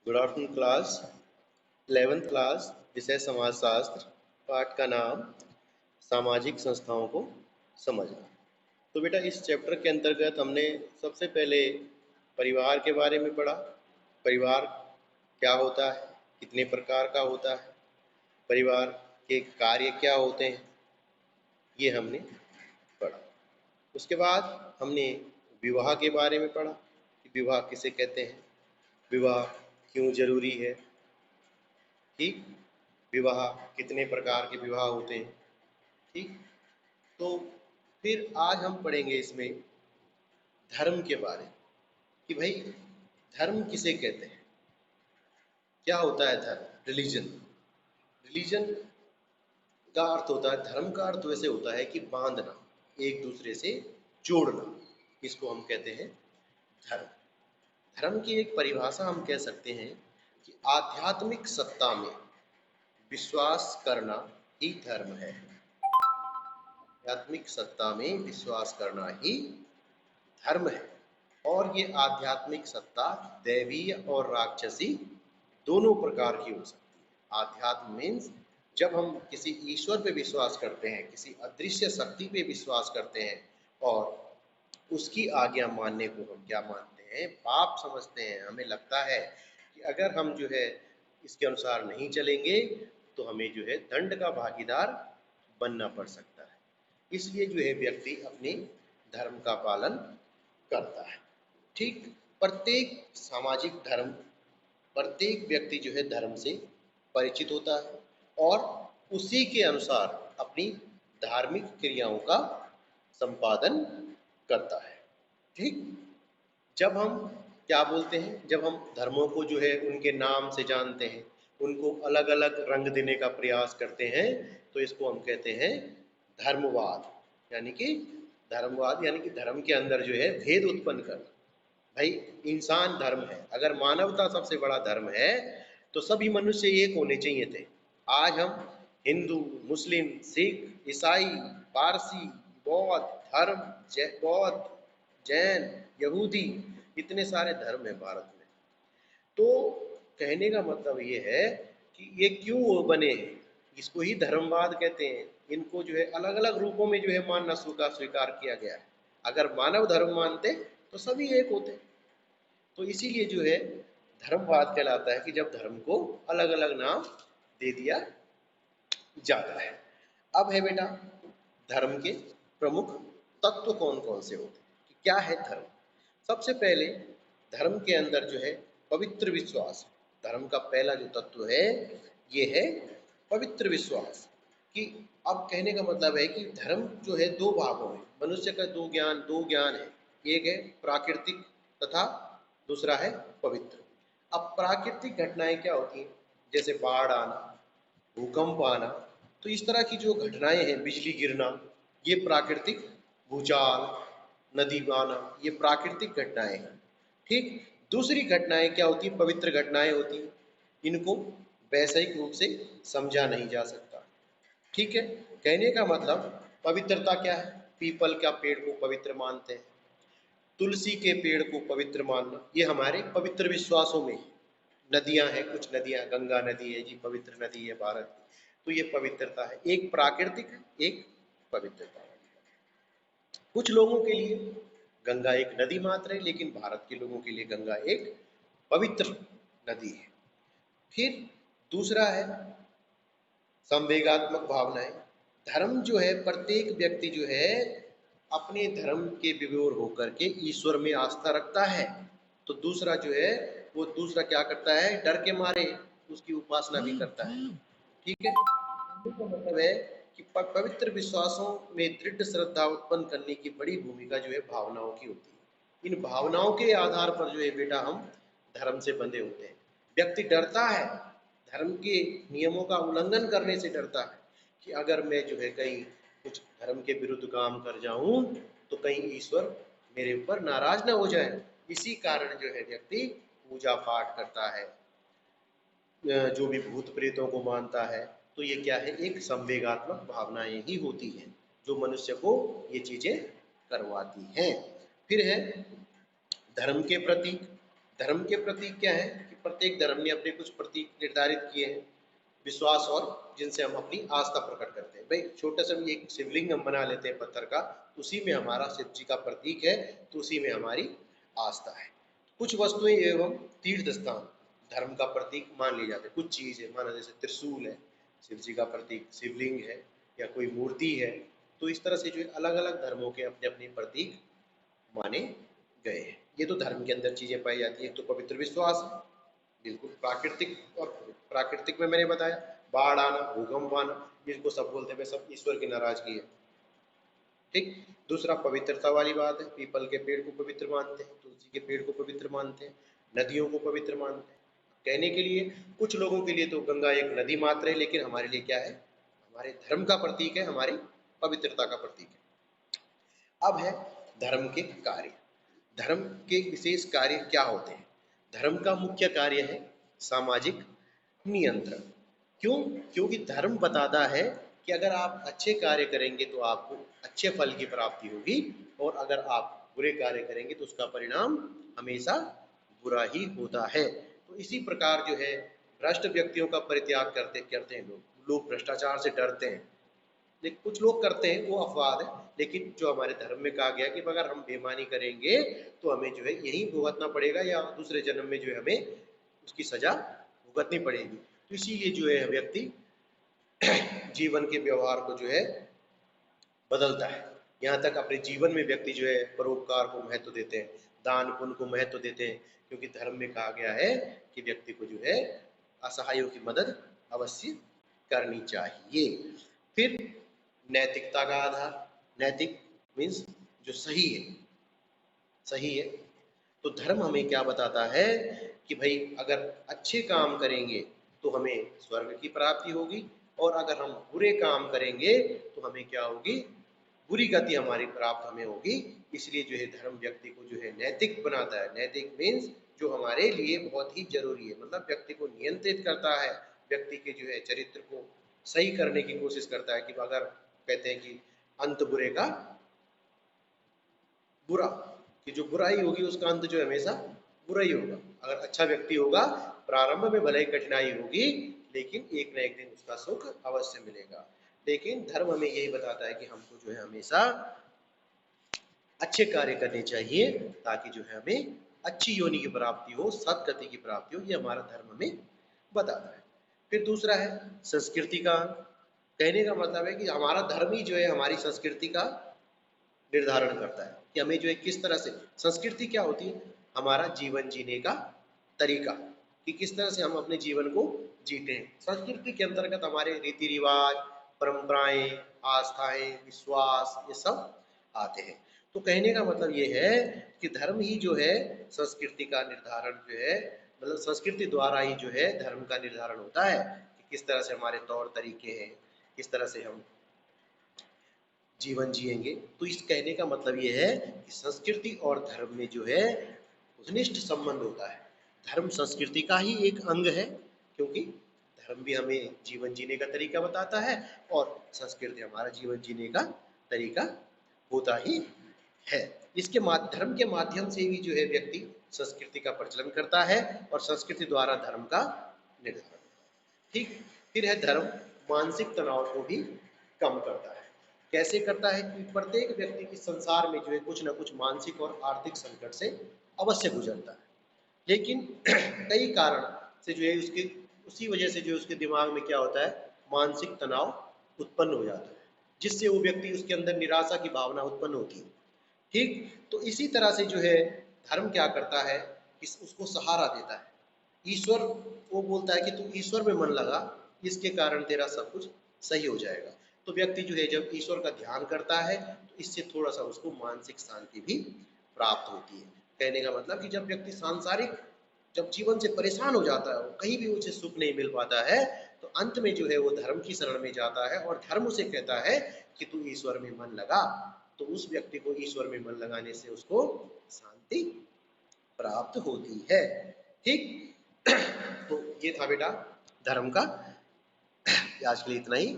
Good afternoon class 11th class विषय समाजशास्त्र पाठ का नाम सामाजिक संस्थाओं को समझना। तो बेटा इस चैप्टर के अंतर्गत हमने सबसे पहले परिवार के बारे में पढ़ा। परिवार क्या होता है, कितने प्रकार का होता है, परिवार के कार्य क्या होते हैं, ये हमने पढ़ा। उसके बाद हमने विवाह के बारे में पढ़ा कि विवाह किसे कहते हैं, विवाह क्यों जरूरी है, ठीक, विवाह कितने प्रकार के विवाह होते हैं, ठीक। तो फिर आज हम पढ़ेंगे इसमें धर्म के बारे में कि भाई धर्म किसे कहते हैं, क्या होता है धर्म, रिलीजन। रिलीजन का अर्थ होता है, धर्म का अर्थ वैसे होता है कि बांधना, एक दूसरे से जोड़ना, इसको हम कहते हैं धर्म। धर्म की एक परिभाषा हम कह सकते हैं कि आध्यात्मिक सत्ता में विश्वास करना ही धर्म है। आध्यात्मिक सत्ता में विश्वास करना ही धर्म है। और ये आध्यात्मिक सत्ता दैवीय और राक्षसी दोनों प्रकार की हो सकती है। आध्यात्म मीन्स जब हम किसी ईश्वर पे विश्वास करते हैं, किसी अदृश्य शक्ति पे विश्वास करते हैं और उसकी आज्ञा मानने को हम क्या मानते हैं, पाप समझते हैं। हमें लगता है कि अगर हम जो है इसके अनुसार नहीं चलेंगे तो हमें जो है दंड का भागीदार बनना पड़ सकता है। इसलिए जो है व्यक्ति अपने धर्म का पालन करता है, ठीक। प्रत्येक सामाजिक धर्म, प्रत्येक व्यक्ति जो है धर्म से परिचित होता है और उसी के अनुसार अपनी धार्मिक क्रियाओं का संपादन करता है, ठीक। जब हम क्या बोलते हैं, जब हम धर्मों को जो है उनके नाम से जानते हैं, उनको अलग अलग रंग देने का प्रयास करते हैं, तो इसको हम कहते हैं धर्मवाद। यानी कि धर्मवाद यानी कि धर्म के अंदर जो है भेद उत्पन्न करना। भाई इंसान धर्म है, अगर मानवता सबसे बड़ा धर्म है तो सभी मनुष्य एक होने चाहिए थे। आज हम हिंदू, मुस्लिम, सिख, ईसाई, पारसी, बौद्ध धर्म, बौद्ध, जैन, यहूदी, इतने सारे धर्म है भारत में। तो कहने का मतलब ये है कि ये क्यों बने हैं, इसको ही धर्मवाद कहते हैं। इनको जो है अलग अलग रूपों में जो है मानना स्वीकार किया गया है। अगर मानव धर्म मानते तो सभी एक होते। तो इसीलिए जो है धर्मवाद कहलाता है कि जब धर्म को अलग अलग नाम दे दिया जाता है। अब है बेटा धर्म के प्रमुख तत्व कौन कौन से होते हैं, कि क्या है धर्म। सबसे पहले धर्म के अंदर जो है पवित्र विश्वास। धर्म का पहला जो तत्व है ये है पवित्र विश्वास। कि अब कहने का मतलब है कि धर्म जो है दो भागों में, मनुष्य का दो ज्ञान है। एक है प्राकृतिक तथा दूसरा है पवित्र। अब प्राकृतिक घटनाएं क्या होती हैं, जैसे बाढ़ आना, भूकंप आना, तो इस तरह की जो घटनाएं हैं, बिजली गिरना, ये प्राकृतिक, भूचाल, नदी बहना, ये प्राकृतिक घटनाएं हैं, ठीक। दूसरी घटनाएं क्या होती है, पवित्र घटनाएं होती हैं। इनको वैश्विक रूप से समझा नहीं जा सकता, ठीक है। कहने का मतलब पवित्रता क्या है, पीपल का पेड़ को पवित्र मानते हैं, तुलसी के पेड़ को पवित्र मानना, ये हमारे पवित्र विश्वासों में। नदियां हैं, कुछ नदियां, गंगा नदी है जी, पवित्र नदी है भारत की, तो ये पवित्रता है। एक प्राकृतिक है, एक पवित्रता है। कुछ लोगों के लिए गंगा एक नदी मात्र है, लेकिन भारत के लोगों के लिए गंगा एक पवित्र नदी है। फिर दूसरा है संवेगात्मक भावनाएं। धर्म जो है, प्रत्येक व्यक्ति जो है अपने धर्म के विभोर होकर के ईश्वर में आस्था रखता है। तो दूसरा जो है वो दूसरा क्या करता है, डर के मारे उसकी उपासना भी करता है, ठीक है। इसका मतलब है कि पवित्र विश्वासों में दृढ़ श्रद्धा उत्पन्न करने की बड़ी भूमिका जो है भावनाओं की होती है। इन भावनाओं के आधार पर जो है बेटा हम धर्म से बंधे होते हैं। व्यक्ति डरता है, धर्म के नियमों का उल्लंघन करने से डरता है कि अगर मैं जो है कहीं कुछ धर्म के विरुद्ध काम कर जाऊं तो कहीं ईश्वर मेरे ऊपर नाराज ना हो जाए। इसी कारण जो है व्यक्ति पूजा पाठ करता है, जो भी भूत प्रेतों को मानता है। तो ये क्या है, एक संवेगात्मक भावनाएं ही होती हैं जो मनुष्य को ये चीजें करवाती हैं। फिर है धर्म के प्रतीक। धर्म के प्रतीक क्या है कि प्रत्येक धर्म ने अपने कुछ प्रतीक निर्धारित किए हैं, विश्वास और जिनसे हम अपनी आस्था प्रकट करते हैं। भाई छोटा सा भी एक शिवलिंग हम बना लेते हैं पत्थर का, तो उसी में हमारा शिव जी का प्रतीक है, तो उसी में हमारी आस्था है। कुछ वस्तुएं एवं तीर्थ स्थान धर्म का प्रतीक मान लिए जाते हैं। कुछ चीज है, माना जैसे त्रिशूल है शिव जी का प्रतीक, शिवलिंग है या कोई मूर्ति है, तो इस तरह से जो अलग अलग धर्मों के अपने अपने प्रतीक माने गए हैं। ये तो धर्म के अंदर चीजें पाई जाती है। एक तो पवित्र विश्वास है, बिल्कुल प्राकृतिक, और प्राकृतिक में मैंने बताया बाढ़ आना, भूकंप आना, जिसको सब बोलते हैं सब ईश्वर की नाराजगी है। ठीक। दूसरा पवित्रता वाली बात है, पीपल के पेड़ को पवित्र मानते हैं, तुलसी के पेड़ को पवित्र मानते हैं, नदियों को पवित्र मानते हैं। कहने के लिए कुछ लोगों के लिए तो गंगा एक नदी मात्र है, लेकिन हमारे लिए क्या है, हमारे धर्म का प्रतीक है, हमारी पवित्रता का प्रतीक है। अब है धर्म के कार्य। धर्म के विशेष कार्य क्या होते हैं? धर्म का मुख्य कार्य है सामाजिक नियंत्रण। क्यों? क्योंकि धर्म बताता है कि अगर आप अच्छे कार्य करेंगे तो आपको अच्छे फल की प्राप्ति होगी, और अगर आप बुरे कार्य करेंगे तो उसका परिणाम हमेशा बुरा ही होता है। तो इसी प्रकार जो है भ्रष्ट व्यक्तियों का परित्याग करते हैं लोग भ्रष्टाचार से डरते हैं, लेकिन कुछ लोग करते हैं, वो अपवाद है। लेकिन जो हमारे धर्म में कहा गया कि अगर हम बेईमानी करेंगे तो हमें जो है यही भुगतना पड़ेगा, या दूसरे जन्म में जो है हमें उसकी सजा भुगतनी पड़ेगी। तो इसीलिए जो है व्यक्ति जीवन के व्यवहार को जो है बदलता है। यहाँ तक अपने जीवन में व्यक्ति जो है परोपकार को महत्व देते हैं, दान पुण्य को महत्व देते हैं, क्योंकि धर्म में कहा गया है कि व्यक्ति को जो है असहायों की मदद अवश्य करनी चाहिए। फिर नैतिकता का आधार, नैतिक मीन्स जो सही है, सही है। तो धर्म हमें क्या बताता है कि भाई अगर अच्छे काम करेंगे तो हमें स्वर्ग की प्राप्ति होगी, और अगर हम बुरे काम करेंगे तो हमें क्या होगी, बुरी गति हमारी प्राप्त हमें होगी। इसलिए जो है धर्म व्यक्ति को जो है नैतिक बनाता है। नैतिक मीन्स जो हमारे लिए बहुत ही जरूरी है, मतलब व्यक्ति को नियंत्रित करता है, व्यक्ति के जो है चरित्र को सही करने की कोशिश करता है। कि अगर कहते हैं कि अंत बुरे का बुरा, कि जो बुराई होगी उसका अंत जो हमेशा बुरा ही होगा। अगर अच्छा व्यक्ति होगा, प्रारंभ में भले ही कठिनाई होगी, लेकिन एक न एक दिन उसका सुख अवश्य मिलेगा। लेकिन धर्म हमें यही बताता है कि हमको जो है हमेशा अच्छे कार्य करने चाहिए, ताकि जो है हमें अच्छी योनि की प्राप्ति हो, सदगति की प्राप्ति हो। ये हमारा धर्म हमें बताता है। फिर दूसरा है संस्कृति का। कहने का मतलब है कि हमारा धर्म ही जो है हमारी संस्कृति का निर्धारण करता है, कि हमें जो है किस तरह से, संस्कृति क्या होती है, हमारा जीवन जीने का तरीका, कि किस तरह से हम अपने जीवन को जीते हैं। संस्कृति के अंतर्गत हमारे रीति रिवाज, परंपराएं, आस्थाएं, विश्वास, ये सब आते हैं। तो कहने का मतलब ये है कि धर्म ही जो है संस्कृति का निर्धारण जो है, मतलब संस्कृति द्वारा ही जो है धर्म का निर्धारण होता है, कि किस तरह से हमारे तौर तरीके हैं, किस तरह से हम जीवन जिएंगे। तो इस कहने का मतलब ये है कि संस्कृति और धर्म में जो है घनिष्ठ संबंध होता है। धर्म संस्कृति का ही एक अंग है, क्योंकि धर्म भी हमें जीवन जीने का तरीका बताता है, और संस्कृति हमारा जीवन जीने का तरीका होता ही है। इसके धर्म के माध्यम से भी जो है व्यक्ति संस्कृति का प्रचलन करता है, और संस्कृति द्वारा धर्म का निर्धारण। ठीक। फिर है धर्म मानसिक तनाव को भी कम करता है। कैसे करता है? कि प्रत्येक व्यक्ति की संसार में जो है कुछ ना कुछ मानसिक और आर्थिक संकट से अवश्य गुजरता है, लेकिन कई कारण से जो है उसके, उसी वजह से जो उसके दिमाग में क्या होता है, मानसिक तनाव उत्पन्न हो जाता है, जिससे वो व्यक्ति, उसके अंदर निराशा की भावना उत्पन्न होती है। ठीक। तो इसी तरह से जो है धर्म क्या करता है कि उसको सहारा देता है। ईश्वर, वो बोलता है कि तू ईश्वर में मन लगा, इसके कारण तेरा सब कुछ सही हो जाएगा। तो व्यक्ति जो है जब ईश्वर का ध्यान करता है तो इससे थोड़ा सा उसको मानसिक शांति भी प्राप्त होती है। कहने का मतलब कि जब व्यक्ति सांसारिक, जब जीवन से परेशान हो जाता है, कहीं भी उसे सुख नहीं मिल पाता है, तो अंत में जो है वो धर्म की शरण में जाता है, और धर्म उसे कहता है कि तू ईश्वर में मन लगा। तो उस व्यक्ति को ईश्वर में मन लगाने से उसको शांति प्राप्त होती है। ठीक। तो ये था बेटा धर्म का। आज के लिए इतना ही।